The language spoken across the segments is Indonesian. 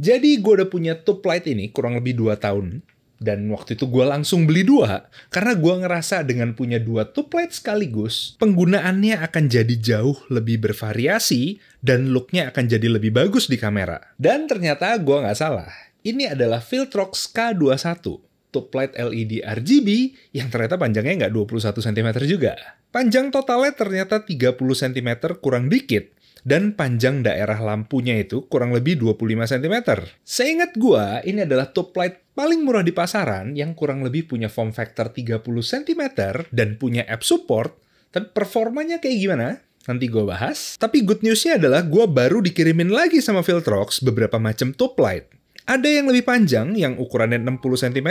Jadi gue udah punya tube light ini kurang lebih 2 tahun. Dan waktu itu gue langsung beli 2, karena gue ngerasa dengan punya 2 tube light sekaligus, penggunaannya akan jadi jauh lebih bervariasi, dan looknya akan jadi lebih bagus di kamera. Dan ternyata gue nggak salah. Ini adalah Viltrox K21, tube light LED RGB, yang ternyata panjangnya nggak 21 cm juga. Panjang totalnya ternyata 30 cm kurang dikit, dan panjang daerah lampunya itu kurang lebih 25 cm. Seingat gua, ini adalah tube light paling murah di pasaran yang kurang lebih punya form factor 30 cm dan punya app support. Tapi performanya kayak gimana? Nanti gua bahas. Tapi good news-nya adalah gua baru dikirimin lagi sama Viltrox beberapa macam tube light. Ada yang lebih panjang, yang ukurannya 60 cm.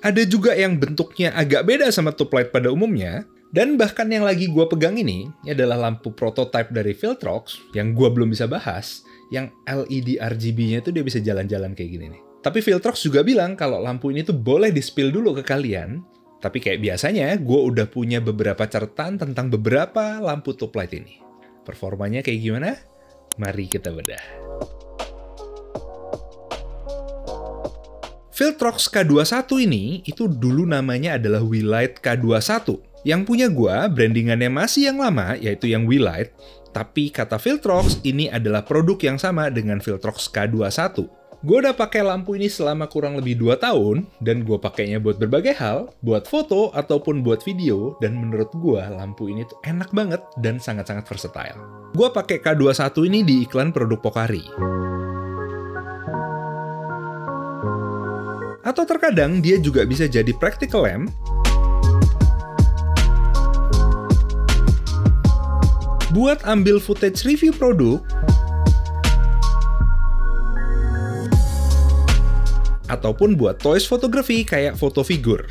Ada juga yang bentuknya agak beda sama tube light pada umumnya. Dan bahkan yang lagi gue pegang ini adalah lampu prototype dari Viltrox yang gue belum bisa bahas, yang LED RGB-nya itu dia bisa jalan-jalan kayak gini nih. Tapi Viltrox juga bilang kalau lampu ini tuh boleh di-spill dulu ke kalian, tapi kayak biasanya gue udah punya beberapa catatan tentang beberapa lampu tube light ini. Performanya kayak gimana? Mari kita bedah. Viltrox K21 ini itu dulu namanya adalah Wilight K21. Yang punya gua, brandingannya masih yang lama, yaitu yang Wilight, tapi kata Viltrox, ini adalah produk yang sama dengan Viltrox K21. Gua udah pakai lampu ini selama kurang lebih 2 tahun, dan gua pakainya buat berbagai hal, buat foto ataupun buat video, dan menurut gua lampu ini tuh enak banget dan sangat-sangat versatile. Gua pakai K21 ini di iklan produk Pocari. Atau terkadang dia juga bisa jadi practical lamp, buat ambil footage review produk, ataupun buat toys fotografi kayak foto figur.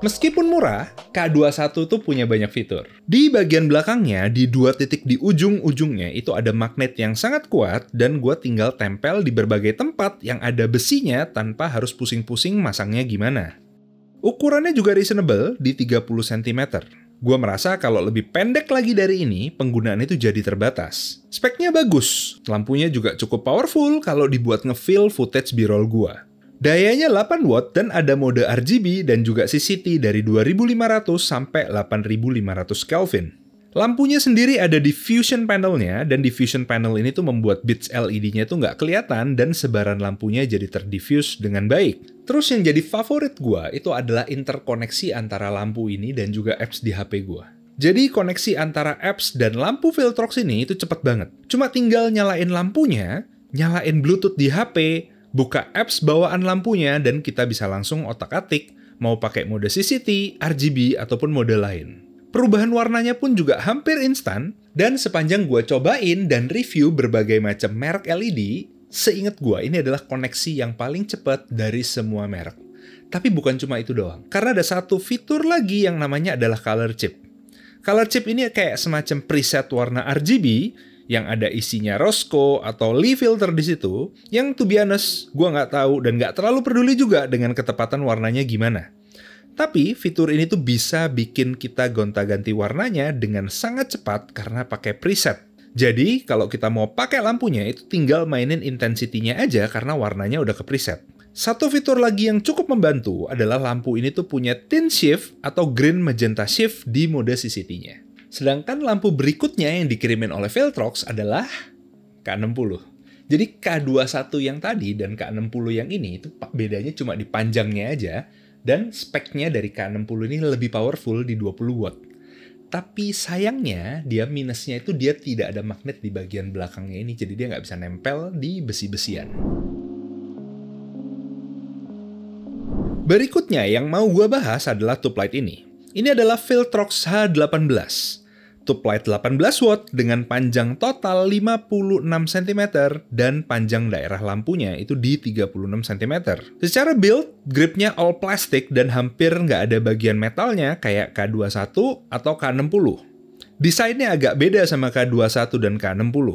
Meskipun murah, K21 tuh punya banyak fitur. Di bagian belakangnya, di 2 titik di ujung-ujungnya itu ada magnet yang sangat kuat dan gue tinggal tempel di berbagai tempat yang ada besinya tanpa harus pusing-pusing masangnya gimana. Ukurannya juga reasonable di 30 cm. Gua merasa kalau lebih pendek lagi dari ini, penggunaan itu jadi terbatas. Speknya bagus, lampunya juga cukup powerful kalau dibuat nge-fill footage B-roll gua. Dayanya 8 watt dan ada mode RGB dan juga CCT dari 2500 sampai 8500 Kelvin. Lampunya sendiri ada diffusion panelnya, dan diffusion panel ini tuh membuat bits LED-nya tuh nggak kelihatan dan sebaran lampunya jadi terdiffuse dengan baik. Terus yang jadi favorit gua itu adalah interkoneksi antara lampu ini dan juga apps di HP gua. Jadi koneksi antara apps dan lampu Viltrox ini itu cepet banget. Cuma tinggal nyalain lampunya, nyalain Bluetooth di HP, buka apps bawaan lampunya, dan kita bisa langsung otak-atik mau pakai mode CCT, RGB, ataupun mode lain. Perubahan warnanya pun juga hampir instan, dan sepanjang gue cobain dan review berbagai macam merek LED, seingat gue ini adalah koneksi yang paling cepat dari semua merek. Tapi bukan cuma itu doang, karena ada satu fitur lagi yang namanya adalah color chip. Color chip ini kayak semacam preset warna RGB, yang ada isinya Rosco atau Lee filter di situ, yang to be honest, gue nggak tahu dan nggak terlalu peduli juga dengan ketepatan warnanya gimana. Tapi fitur ini tuh bisa bikin kita gonta-ganti warnanya dengan sangat cepat karena pakai preset. Jadi kalau kita mau pakai lampunya itu tinggal mainin intensity-nya aja karena warnanya udah ke preset. Satu fitur lagi yang cukup membantu adalah lampu ini tuh punya tint shift atau green magenta shift di mode CCT-nya. Sedangkan lampu berikutnya yang dikirimin oleh Viltrox adalah K60. Jadi K21 yang tadi dan K60 yang ini itu bedanya cuma di panjangnya aja. Dan speknya dari K60 ini lebih powerful di 20 watt. Tapi sayangnya, dia minusnya itu dia tidak ada magnet di bagian belakangnya ini, jadi dia nggak bisa nempel di besi-besian. Berikutnya yang mau gue bahas adalah tube light ini. Ini adalah Viltrox H18. Tube light 18 watt dengan panjang total 56 cm dan panjang daerah lampunya itu di 36 cm. Secara build, gripnya all plastic dan hampir nggak ada bagian metalnya kayak K21 atau K60. Desainnya agak beda sama K21 dan K60.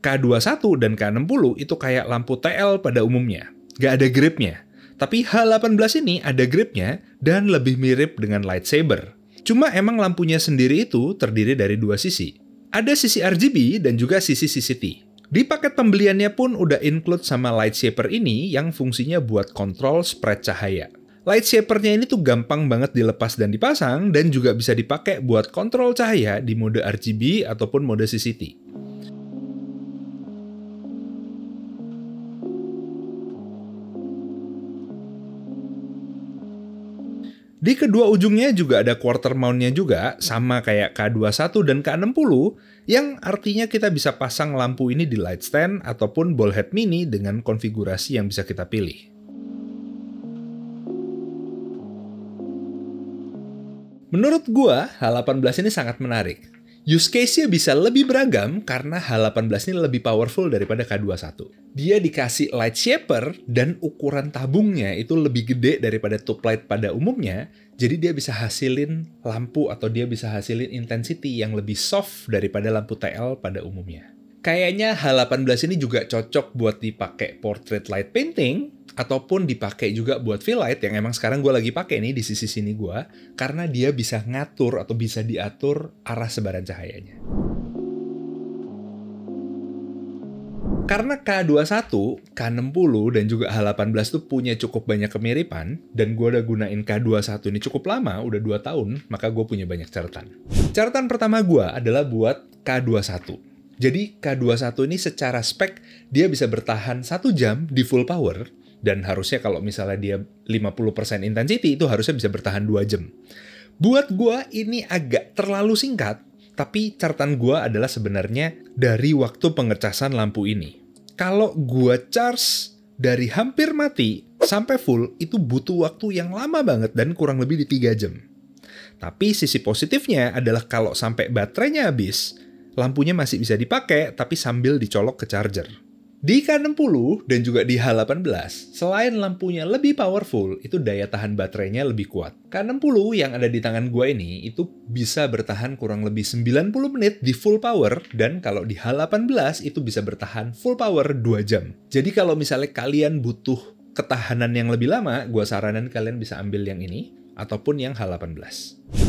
K21 dan K60 itu kayak lampu TL pada umumnya, nggak ada gripnya. Tapi H18 ini ada gripnya dan lebih mirip dengan lightsaber. Cuma emang lampunya sendiri itu terdiri dari dua sisi. Ada sisi RGB dan juga sisi CCT. Di paket pembeliannya pun udah include sama light shaper ini yang fungsinya buat kontrol spread cahaya. Light shapernya ini tuh gampang banget dilepas dan dipasang dan juga bisa dipakai buat kontrol cahaya di mode RGB ataupun mode CCT. Di kedua ujungnya juga ada quarter mount-nya juga, sama kayak K21 dan K60, yang artinya kita bisa pasang lampu ini di light stand ataupun ball head mini dengan konfigurasi yang bisa kita pilih. Menurut gua, H18 ini sangat menarik. Use case-nya bisa lebih beragam karena H18 ini lebih powerful daripada K21. Dia dikasih light shaper dan ukuran tabungnya itu lebih gede daripada tube light pada umumnya, jadi dia bisa hasilin lampu atau dia bisa hasilin intensity yang lebih soft daripada lampu TL pada umumnya. Kayaknya H18 ini juga cocok buat dipakai portrait light painting ataupun dipakai juga buat fill light yang emang sekarang gue lagi pakai nih di sisi sini gue, karena dia bisa ngatur atau bisa diatur arah sebaran cahayanya. Karena K21, K60, dan juga H18 tuh punya cukup banyak kemiripan, dan gue udah gunain K21 ini cukup lama, udah 2 tahun, maka gue punya banyak catatan. Catatan pertama gue adalah buat K21. Jadi K21 ini secara spek, dia bisa bertahan 1 jam di full power, dan harusnya kalau misalnya dia 50% intensity, itu harusnya bisa bertahan 2 jam. Buat gue ini agak terlalu singkat, tapi catatan gue adalah sebenarnya dari waktu pengecasan lampu ini. Kalau gue charge dari hampir mati sampai full, itu butuh waktu yang lama banget dan kurang lebih di 3 jam. Tapi sisi positifnya adalah kalau sampai baterainya habis, lampunya masih bisa dipakai tapi sambil dicolok ke charger. Di K60 dan juga di H18, selain lampunya lebih powerful, itu daya tahan baterainya lebih kuat. K60 yang ada di tangan gue ini, itu bisa bertahan kurang lebih 90 menit di full power, dan kalau di H18 itu bisa bertahan full power 2 jam. Jadi kalau misalnya kalian butuh ketahanan yang lebih lama, gue saranin kalian bisa ambil yang ini, ataupun yang H18.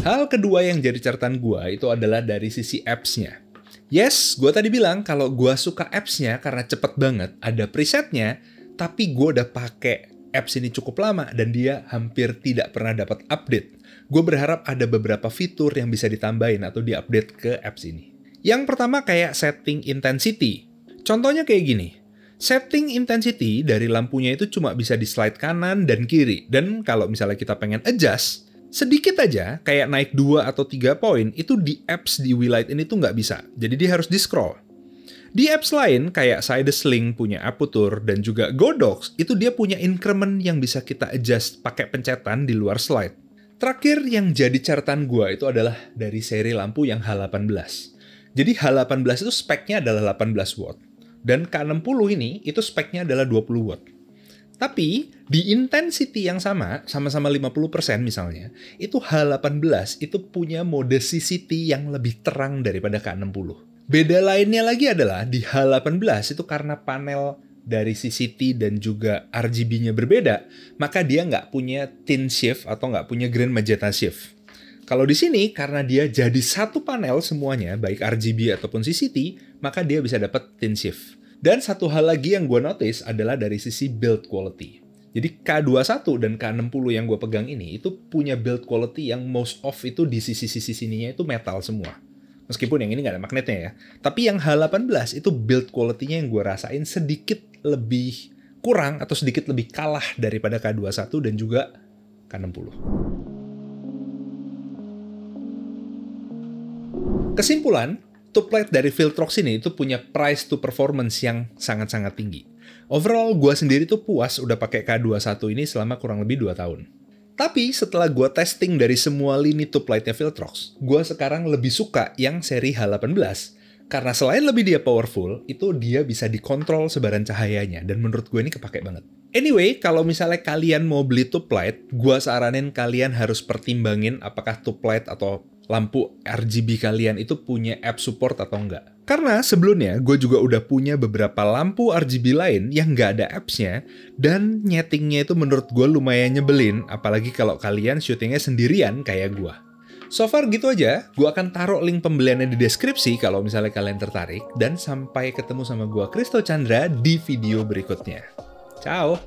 Hal kedua yang jadi catatan gue itu adalah dari sisi apps-nya. Yes, gue tadi bilang kalau gue suka apps-nya karena cepet banget, ada presetnya, tapi gue udah pakai apps ini cukup lama dan dia hampir tidak pernah dapat update. Gue berharap ada beberapa fitur yang bisa ditambahin atau diupdate ke apps ini. Yang pertama kayak setting intensity. Contohnya kayak gini. Setting intensity dari lampunya itu cuma bisa di slide kanan dan kiri. Dan kalau misalnya kita pengen adjust, sedikit aja, kayak naik 2 atau 3 poin, itu di apps di Wilight ini tuh nggak bisa. Jadi dia harus di-scroll. Di apps lain, kayak SideSling punya Aputure dan juga Godox, itu dia punya increment yang bisa kita adjust pakai pencetan di luar slide. Terakhir yang jadi catatan gua itu adalah dari seri lampu yang H18. Jadi H18 itu speknya adalah 18 watt. Dan K60 ini, itu speknya adalah 20 watt. Tapi, di intensity yang sama-sama 50% misalnya, itu H18 itu punya mode CCT yang lebih terang daripada K60. Beda lainnya lagi adalah di H18 itu karena panel dari CCT dan juga RGB-nya berbeda, maka dia nggak punya tint shift atau nggak punya green magenta shift. Kalau di sini, karena dia jadi satu panel semuanya, baik RGB ataupun CCT, maka dia bisa dapat tint shift. Dan satu hal lagi yang gue notice adalah dari sisi build quality. Jadi K21 dan K60 yang gue pegang ini itu punya build quality yang most of itu di sisi-sisi sininya itu metal semua. Meskipun yang ini nggak ada magnetnya ya. Tapi yang H18 itu build quality-nya yang gue rasain sedikit lebih kurang atau sedikit lebih kalah daripada K21 dan juga K60. Kesimpulan, tube light dari Viltrox ini itu punya price to performance yang sangat-sangat tinggi. Overall, gue sendiri tuh puas udah pakai K21 ini selama kurang lebih 2 tahun. Tapi setelah gue testing dari semua lini tube lightnya Viltrox, gue sekarang lebih suka yang seri H18. Karena selain lebih dia powerful, itu dia bisa dikontrol sebaran cahayanya, dan menurut gue ini kepake banget. Anyway, kalau misalnya kalian mau beli tube light, gue saranin kalian harus pertimbangin apakah tube light atau lampu RGB kalian itu punya app support atau enggak. Karena sebelumnya gue juga udah punya beberapa lampu RGB lain yang nggak ada apps-nya, dan nyetingnya itu menurut gue lumayan nyebelin, apalagi kalau kalian syutingnya sendirian kayak gue. So far gitu aja, gue akan taruh link pembeliannya di deskripsi kalau misalnya kalian tertarik, dan sampai ketemu sama gue Christo Chandra di video berikutnya. Ciao!